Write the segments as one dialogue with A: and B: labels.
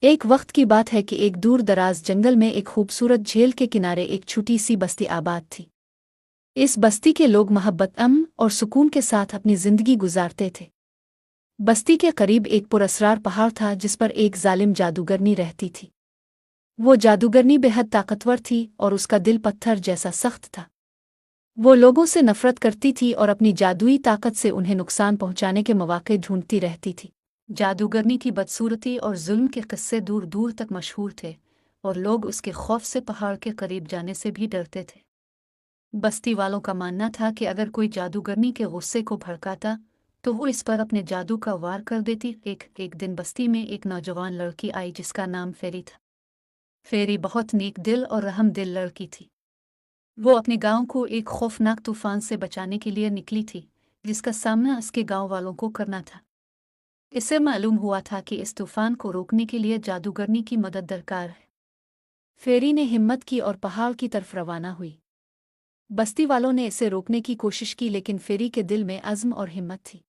A: ایک وقت کی بات ہے کہ ایک دور دراز جنگل میں ایک خوبصورت جھیل کے کنارے ایک چھوٹی سی بستی آباد تھی۔ اس بستی کے لوگ محبت، امن اور سکون کے ساتھ اپنی زندگی گزارتے تھے۔ بستی کے قریب ایک پراسرار پہاڑ تھا جس پر ایک ظالم جادوگرنی رہتی تھی۔ وہ جادوگرنی بے حد طاقتور تھی اور اس کا دل پتھر جیسا سخت تھا۔ وہ لوگوں سے نفرت کرتی تھی اور اپنی جادوئی طاقت سے انہیں نقصان پہنچانے کے مواقع ڈھونڈتی رہتی تھی۔ جادوگرنی کی بدصورتی اور ظلم کے قصے دور دور تک مشہور تھے اور لوگ اس کے خوف سے پہاڑ کے قریب جانے سے بھی ڈرتے تھے۔ بستی والوں کا ماننا تھا کہ اگر کوئی جادوگرنی کے غصے کو بھڑکاتا تو وہ اس پر اپنے جادو کا وار کر دیتی۔ ایک دن بستی میں ایک نوجوان لڑکی آئی جس کا نام فیری تھا۔ فیری بہت نیک دل اور رحم دل لڑکی تھی۔ وہ اپنے گاؤں کو ایک خوفناک طوفان سے بچانے کے لیے نکلی تھی جس کا سامنا اس کے گاؤں والوں کو کرنا تھا۔ اسے معلوم ہوا تھا کہ اس طوفان کو روکنے کے لیے جادوگرنی کی مدد درکار ہے۔ فیری نے ہمت کی اور پہاڑ کی طرف روانہ ہوئی۔ بستی والوں نے اسے روکنے کی کوشش کی لیکن فیری کے دل میں عزم اور ہمت تھی۔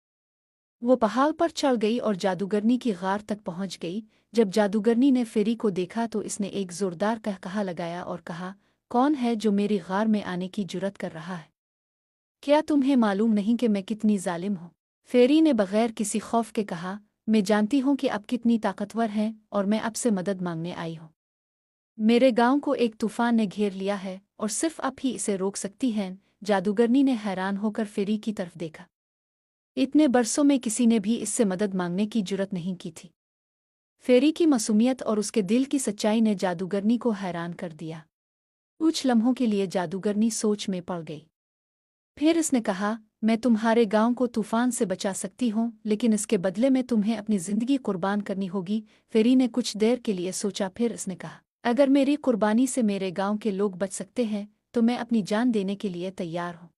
A: وہ پہاڑ پر چڑھ گئی اور جادوگرنی کی غار تک پہنچ گئی۔ جب جادوگرنی نے فیری کو دیکھا تو اس نے ایک زوردار قہقہا لگایا اور کہا، کون ہے جو میری غار میں آنے کی جرات کر رہا ہے؟ کیا تمہیں معلوم نہیں کہ میں کتنی ظالم ہوں؟ فیری نے بغیر کسی خوف کے کہا، میں جانتی ہوں کہ آپ کتنی طاقتور ہیں اور میں آپ سے مدد مانگنے آئی ہوں۔ میرے گاؤں کو ایک طوفان نے گھیر لیا ہے اور صرف آپ ہی اسے روک سکتی ہیں۔ جادوگرنی نے حیران ہو کر فیری کی طرف دیکھا۔ اتنے برسوں میں کسی نے بھی اس سے مدد مانگنے کی جرات نہیں کی تھی۔ فیری کی معصومیت اور اس کے دل کی سچائی نے جادوگرنی کو حیران کر دیا۔ کچھ لمحوں کے لیے جادوگرنی سوچ میں پڑ گئی۔ پھر اس نے کہا، میں تمہارے گاؤں کو طوفان سے بچا سکتی ہوں لیکن اس کے بدلے میں تمہیں اپنی زندگی قربان کرنی ہوگی۔ فیری نے کچھ دیر کے لیے سوچا، پھر اس نے کہا، اگر میری قربانی سے میرے گاؤں کے لوگ بچ سکتے ہیں تو میں اپنی جان دینے کے لیے تیار ہوں۔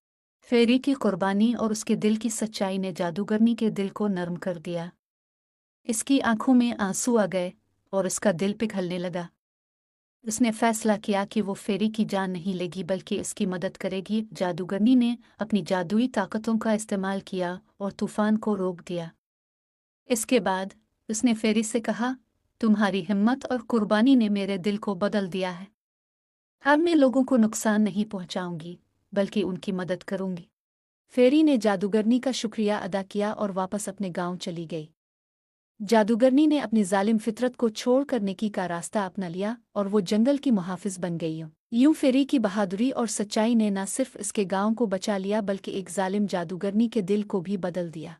A: فیری کی قربانی اور اس کے دل کی سچائی نے جادوگرنی کے دل کو نرم کر دیا۔ اس کی آنکھوں میں آنسو آ گئے اور اس کا دل پگھلنے لگا۔ اس نے فیصلہ کیا کہ وہ فیری کی جان نہیں لے گی بلکہ اس کی مدد کرے گی۔ جادوگرنی نے اپنی جادوئی طاقتوں کا استعمال کیا اور طوفان کو روک دیا۔ اس کے بعد اس نے فیری سے کہا، تمہاری ہمت اور قربانی نے میرے دل کو بدل دیا ہے۔ اب میں لوگوں کو نقصان نہیں پہنچاؤں گی بلکہ ان کی مدد کروں گی۔ فیری نے جادوگرنی کا شکریہ ادا کیا اور واپس اپنے گاؤں چلی گئی۔ جادوگرنی نے اپنی ظالم فطرت کو چھوڑ کر نیکی کا راستہ اپنا لیا اور وہ جنگل کی محافظ بن گئی۔ یوں فیری کی بہادری اور سچائی نے نہ صرف اس کے گاؤں کو بچا لیا بلکہ ایک ظالم جادوگرنی کے دل کو بھی بدل دیا۔